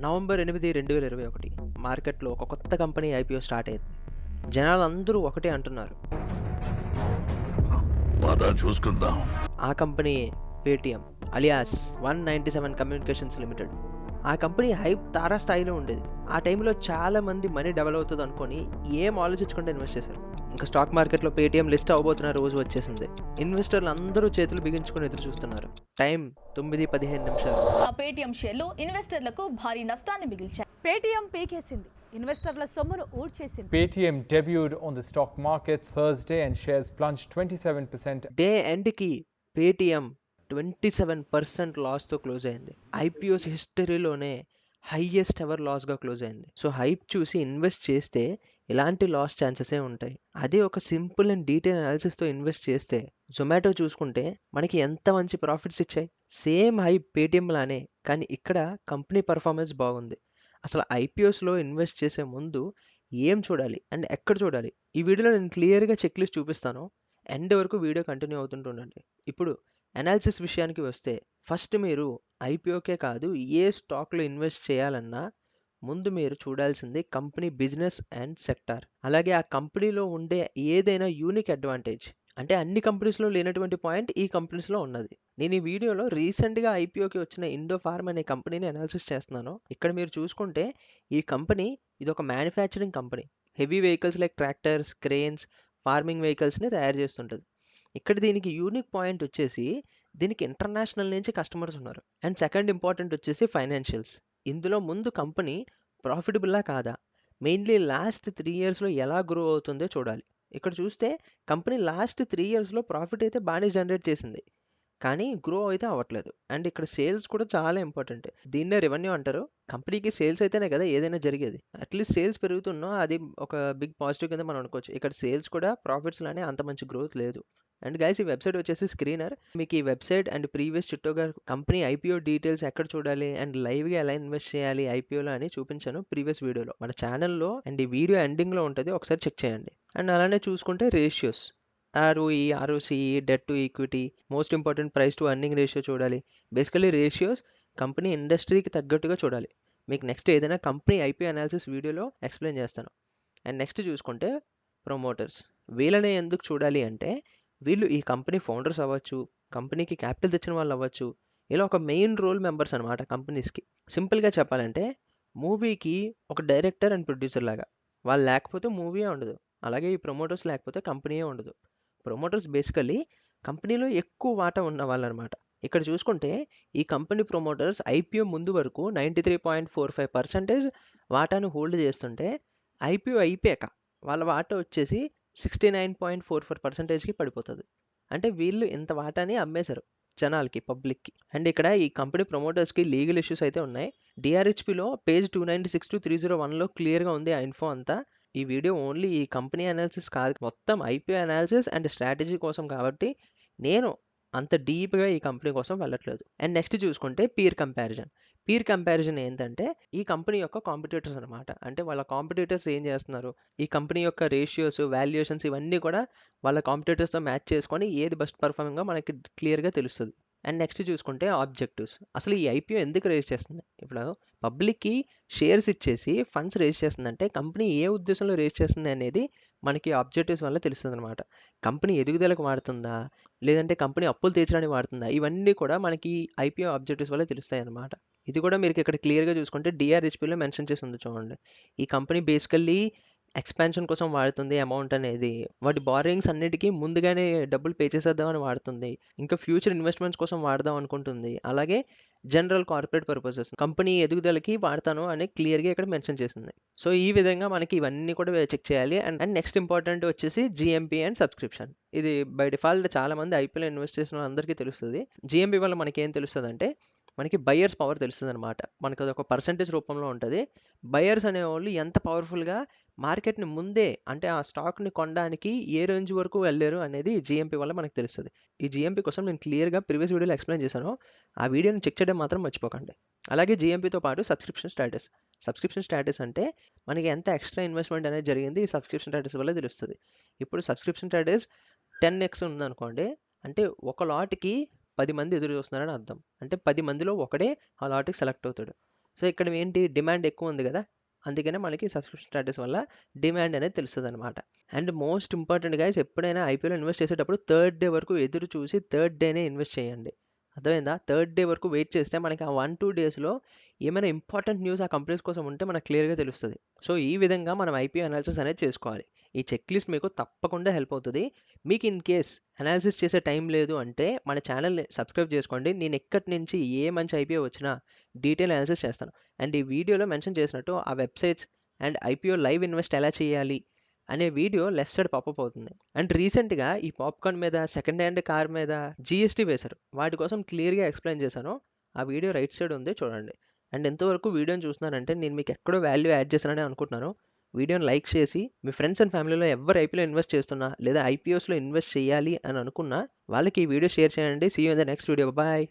November 8, 2021 మార్కెట్‌లో ఒక కొత్త కంపెనీ ఐపీఓ స్టార్ట్ అయింది. జనాలందరూ ఒకటే అంటున్నారు. పద చూసుకుందాం. ఆ company Paytm alias 197 communications limited. ఆ కంపెనీ హైప్ తారాస్థాయిలో ఉండేది. ఆ టైంలో చాలా మంది మనీ డబల్ అవుతుంది అనుకొని ఏం ఆలోచించకుండా ఇన్వెస్ట్ చేశారు. ఇంకా స్టాక్ మార్కెట్లో పేటీఎం లిస్ట్ అవబోతున్న రోజు వచ్చేసింది. ఇన్వెస్టర్లు అందరూ చేతులు బిగించుకొని ఎదురు చూస్తున్నారు. టైం 9:15 ఆ పేటీఎం షేర్లు ఇన్వెస్టర్లకు భారీ నష్టాన్ని మిగిల్చాయి. పేటీఎం పీకేసింది, ఇన్వెస్టర్ల సొమ్మును ఊడ్చేసింది. Paytm debuted on the stock markets Thursday and shares plunged 27%. Day ఎండ్కి పేటీఎం 27% లాస్తో క్లోజ్ అయింది. ఐపీఓస్ హిస్టరీలోనే హైయెస్ట్ ఎవర్ లాస్గా క్లోజ్ అయింది. సో హైప్ చూసి ఇన్వెస్ట్ చేస్తే ఇలాంటి లాస్ ఛాన్సెసే ఉంటాయి. అదే ఒక సింపుల్ అండ్ డీటెయిల్ అనాలిసిస్తో ఇన్వెస్ట్ చేస్తే జొమాటో చూసుకుంటే మనకి ఎంత మంచి ప్రాఫిట్స్ ఇచ్చాయి. సేమ్ హైప్ పేటీఎం లానే, కానీ ఇక్కడ కంపెనీ పర్ఫార్మెన్స్ బాగుంది. అసలు ఐపీఓస్లో ఇన్వెస్ట్ చేసే ముందు ఏం చూడాలి అండ్ ఎక్కడ చూడాలి, ఈ వీడియోలో నేను క్లియర్గా చెక్ లిస్ట్ చూపిస్తాను. ఎండ్ వరకు వీడియో కంటిన్యూ అవుతుంటుండండి. ఇప్పుడు అనాలిసిస్ విషయానికి వస్తే ఫస్ట్ మీరు ఐపీఓకే కాదు ఏ స్టాక్లో ఇన్వెస్ట్ చేయాలన్నా ముందు మీరు చూడాల్సింది కంపెనీ బిజినెస్ అండ్ సెక్టార్, అలాగే ఆ కంపెనీలో ఉండే ఏదైనా యూనిక్ అడ్వాంటేజ్. అంటే అన్ని కంపెనీస్లో లేనటువంటి పాయింట్ ఈ కంపెనీస్లో ఉన్నది. నేను ఈ వీడియోలో రీసెంట్గా ఐపీఓకి వచ్చిన ఇండో ఫార్మ్ అనే కంపెనీని అనాలిసిస్ చేస్తున్నాను. ఇక్కడ మీరు చూసుకుంటే ఈ కంపెనీ ఇది ఒక manufacturing company. Heavy vehicles like tractors, cranes, farming వెహికల్స్ని తయారు చేస్తుంటుంది. ఇక్కడ దీనికి యూనిక్ పాయింట్ వచ్చేసి దీనికి ఇంటర్నేషనల్ నుంచి కస్టమర్స్ ఉన్నారు. అండ్ సెకండ్ ఇంపార్టెంట్ వచ్చేసి ఫైనాన్షియల్స్. ఇందులో ముందు కంపెనీ ప్రాఫిటబుల్లా కాదా, మెయిన్లీ లాస్ట్ 3 ఇయర్స్లో ఎలా గ్రో అవుతుందో చూడాలి. ఇక్కడ చూస్తే కంపెనీ లాస్ట్ 3 ఇయర్స్లో ప్రాఫిట్ అయితే బాగానే జనరేట్ చేసింది, కానీ గ్రో అయితే అవ్వట్లేదు. అండ్ ఇక్కడ సేల్స్ కూడా చాలా ఇంపార్టెంట్. దీన్నే రెవెన్యూ అంటారు. కంపెనీకి సేల్స్ అయితేనే కదా ఏదైనా జరిగేది. అట్లీస్ట్ సేల్స్ పెరుగుతున్నా అది ఒక బిగ్ పాజిటివ్ కింద మనం అనుకోవచ్చు. ఇక్కడ సేల్స్ కూడా ప్రాఫిట్స్ లానే అంత మంచి గ్రోత్ లేదు. అండ్ గైస్, ఈ వెబ్సైట్ వచ్చేసి స్క్రీనర్. మీకు ఈ వెబ్సైట్ అండ్ ప్రీవియస్ చిట్టోగా కంపెనీ ఐపీఓ డీటెయిల్స్ ఎక్కడ చూడాలి అండ్ లైవ్గా ఎలా ఇన్వెస్ట్ చేయాలి ఐపీఓలో అని చూపించాను ప్రీవియస్ వీడియోలో మన ఛానల్లో. అండ్ ఈ వీడియో ఎండింగ్లో ఉంటుంది, ఒకసారి చెక్ చేయండి. అండ్ అలానే చూసుకుంటే ratios, ROE, ROCE, debt to equity, most important price to earning ratio చూడాలి. బేసికలీ రేషియోస్ కంపెనీ ఇండస్ట్రీకి తగ్గట్టుగా చూడాలి. మీకు నెక్స్ట్ ఏదైనా కంపెనీ ఐపీఓ అనాలిసిస్ వీడియోలో ఎక్స్ప్లెయిన్ చేస్తాను. అండ్ నెక్స్ట్ చూసుకుంటే ప్రమోటర్స్. వీళ్ళనే ఎందుకు చూడాలి అంటే వీళ్ళు ఈ కంపెనీ ఫౌండర్స్ అవ్వచ్చు, కంపెనీకి క్యాపిటల్ తెచ్చిన వాళ్ళు అవ్వచ్చు. ఇలా ఒక మెయిన్ రోల్ మెంబర్స్ అనమాట కంపెనీస్కి. సింపుల్గా చెప్పాలంటే మూవీకి ఒక డైరెక్టర్ అండ్ ప్రొడ్యూసర్ లాగా. వాళ్ళు లేకపోతే మూవీయే ఉండదు, అలాగే ఈ ప్రమోటర్స్ లేకపోతే కంపెనీయే ఉండదు. ప్రమోటర్స్ బేసికల్లీ కంపెనీలో ఎక్కువ వాటా ఉన్న వాళ్ళు అనమాట. ఇక్కడ చూసుకుంటే ఈ కంపెనీ ప్రమోటర్స్ ఐపీఓ ముందు వరకు 93.45% వాటాను హోల్డ్ చేస్తుంటే ఐపీఓ అయిపోయాక వాళ్ళ వాటా వచ్చేసి 69.44%కి పడిపోతుంది. అంటే వీళ్ళు ఇంత వాటాని అమ్మేశారు జనాలకి, పబ్లిక్కి. అండ్ ఇక్కడ ఈ కంపెనీ ప్రమోటర్స్కి లీగల్ ఇష్యూస్ అయితే ఉన్నాయి. డిఆర్హెచ్పిలో పేజ్ 296 to 301లో క్లియర్గా ఉంది ఆ ఇన్ఫో అంతా. ఈ వీడియో ఓన్లీ ఈ కంపెనీ అనాలిసిస్ కాదు, మొత్తం ఐపీఓ అనాలిసిస్ అండ్ స్ట్రాటజీ కోసం కాబట్టి నేను అంత డీప్గా ఈ కంపెనీ కోసం వెళ్ళట్లేదు. అండ్ నెక్స్ట్ చూసుకుంటే పీర్ కంపారిజన్. పీర్ కంపారిజన్ ఏంటంటే ఈ కంపెనీ యొక్క కాంపిటీటర్స్ అనమాట. అంటే వాళ్ళ కాంపిటీటర్స్ ఏం చేస్తున్నారు, ఈ కంపెనీ యొక్క రేషియోస్, వాల్యుయేషన్స్ ఇవన్నీ కూడా వాళ్ళ కాంపిటీటర్స్తో మ్యాచ్ చేసుకొని ఏది బెస్ట్ పర్ఫార్మింగ్గా మనకి క్లియర్గా తెలుస్తుంది. అండ్ నెక్స్ట్ చూసుకుంటే ఆబ్జెక్టివ్స్. అసలు ఈ ఐపీఓ ఎందుకు రేస్ చేస్తుంది? ఇప్పుడు పబ్లిక్కి షేర్స్ ఇచ్చేసి ఫండ్స్ రేస్ చేస్తుందంటే కంపెనీ ఏ ఉద్దేశంలో రేస్ చేస్తుంది అనేది మనకి ఆబ్జెక్టివ్స్ వల్ల తెలుస్తుంది అనమాట. కంపెనీ ఎదుగుదలకు వాడుతుందా, లేదంటే కంపెనీ అప్పులు తీర్చడానికి వాడుతుందా, ఇవన్నీ కూడా మనకి ఐపీఓ ఆబ్జెక్టివ్స్ వల్ల తెలుస్తాయి అనమాట. ఇది కూడా మీరు ఇక్కడ క్లియర్గా చూసుకుంటే డిఆర్హెచ్పిలో మెన్షన్ చేసి ఉంది చూడండి. ఈ కంపెనీ బేసికల్లీ ఎక్స్పాన్షన్ కోసం వాడుతుంది అమౌంట్ అనేది. వాటి బారోయింగ్స్ అన్నిటికీ ముందుగానే డబ్బులు పే చేసేద్దామని వాడుతుంది. ఇంకా ఫ్యూచర్ ఇన్వెస్ట్మెంట్స్ కోసం వాడదాం అనుకుంటుంది. అలాగే జనరల్ కార్పొరేట్ పర్పసెస్, కంపెనీ ఎదుగుదలకి వాడతాను అని క్లియర్గా ఇక్కడ మెన్షన్ చేసింది. సో ఈ విధంగా మనకి ఇవన్నీ కూడా చెక్ చేయాలి. అండ్ నెక్స్ట్ ఇంపార్టెంట్ వచ్చేసి జిఎంపీ అండ్ సబ్స్క్రిప్షన్. ఇది బై డిఫాల్ట్ చాలా మంది ఐపీఎల్ ఇన్వెస్ట్ చేసిన వాళ్ళందరికీ తెలుస్తుంది. జిఎంపీ వల్ల మనకి ఏం తెలుస్తుంది అంటే మనకి బయర్స్ పవర్ తెలుస్తుంది అనమాట. మనకి అది ఒక పర్సంటేజ్ రూపంలో ఉంటుంది. బయర్స్ అనేవాళ్ళు ఎంత పవర్ఫుల్గా మార్కెట్ని ముందే, అంటే ఆ స్టాక్ని కొనడానికి ఏ రేంజ్ వరకు వెళ్ళారు అనేది జిఎంపీ వల్ల మనకు తెలుస్తుంది. ఈ జిఎంపీ కోసం నేను క్లియర్గా ప్రీవియస్ వీడియోలో ఎక్స్ప్లెయిన్ చేశాను. ఆ వీడియోని చెక్ చేయడం మాత్రం మర్చిపోకండి. అలాగే జిఎంపీతో పాటు సబ్స్క్రిప్షన్ స్టాటస్. సబ్స్క్రిప్షన్ స్టాటస్ అంటే మనకి ఎంత ఎక్స్ట్రా ఇన్వెస్ట్మెంట్ అనేది జరిగింది ఈ సబ్స్క్రిప్షన్ స్టాటస్ వల్ల తెలుస్తుంది. ఇప్పుడు సబ్స్క్రిప్షన్ స్టాటస్ 10x ఉందనుకోండి, అంటే ఒక లాట్కి 10 మంది ఎదురు చూస్తున్నారని అర్థం. అంటే 10 మందిలో ఒకడే ఆ లాట్కి సెలెక్ట్ అవుతాడు. సో ఇక్కడ ఏంటి డిమాండ్ ఎక్కువ ఉంది కదా, అందుకనే మనకి సబ్స్క్రిప్షన్ స్టాటస్ వల్ల డిమాండ్ అనేది తెలుస్తుందన్నమాట. అండ్ మోస్ట్ ఇంపార్టెంట్ గైస్, ఎప్పుడైనా ఐపీఓలో ఇన్వెస్ట్ చేసేటప్పుడు థర్డ్ డే వరకు ఎదురు చూసి థర్డ్ డేనే ఇన్వెస్ట్ చేయండి. అర్థమైందా? థర్డ్ డే వరకు వెయిట్ చేస్తే మనకి ఆ 1-2 డేస్లో ఏమైనా ఇంపార్టెంట్ న్యూస్ ఆ కంపెనీస్ కోసం ఉంటే మనకు క్లియర్గా తెలుస్తుంది. సో ఈ విధంగా మనం ఐపీఓ అనాలిసిస్ అనేది చేసుకోవాలి. ఈ చెక్ లిస్ట్ మీకు తప్పకుండా హెల్ప్ అవుతుంది. మీకు ఇన్ కేస్ అనాలిసిస్ చేసే టైం లేదు అంటే మన ఛానల్ని సబ్స్క్రైబ్ చేసుకోండి. నేను ఎక్కడి నుంచి ఏ మంచి ఐపీఓ వచ్చినా డీటెయిల్ అనాలిసిస్ చేస్తాను. అండ్ ఈ వీడియోలో మెన్షన్ చేసినట్టు ఆ websites and IPO live invest ఎలా చేయాలి అనే వీడియో లెఫ్ట్ సైడ్ పాపప్ అవుతుంది. అండ్ రీసెంట్గా ఈ పాప్కార్న్ మీద, సెకండ్ హ్యాండ్ కార్ మీద జీఎస్టీ వేశారు. వాటి కోసం క్లియర్గా ఎక్స్ప్లెయిన్ చేశాను. ఆ వీడియో రైట్ సైడ్ ఉంది, చూడండి. అండ్ ఎంతవరకు వీడియోని చూస్తున్నారంటే నేను మీకు ఎక్కడో వాల్యూ యాడ్ చేశానని అనుకుంటున్నాను. వీడియోని లైక్ చేసి మీ ఫ్రెండ్స్ అండ్ ఫ్యామిలీలో ఎవరు ఐపీలో ఇన్వెస్ట్ చేస్తున్నా లేదా ఐపీఓస్లో ఇన్వెస్ట్ చేయాలి అని అనుకున్నా వాళ్ళకి ఈ వీడియో షేర్ చేయండి. See you in the next video. Bye.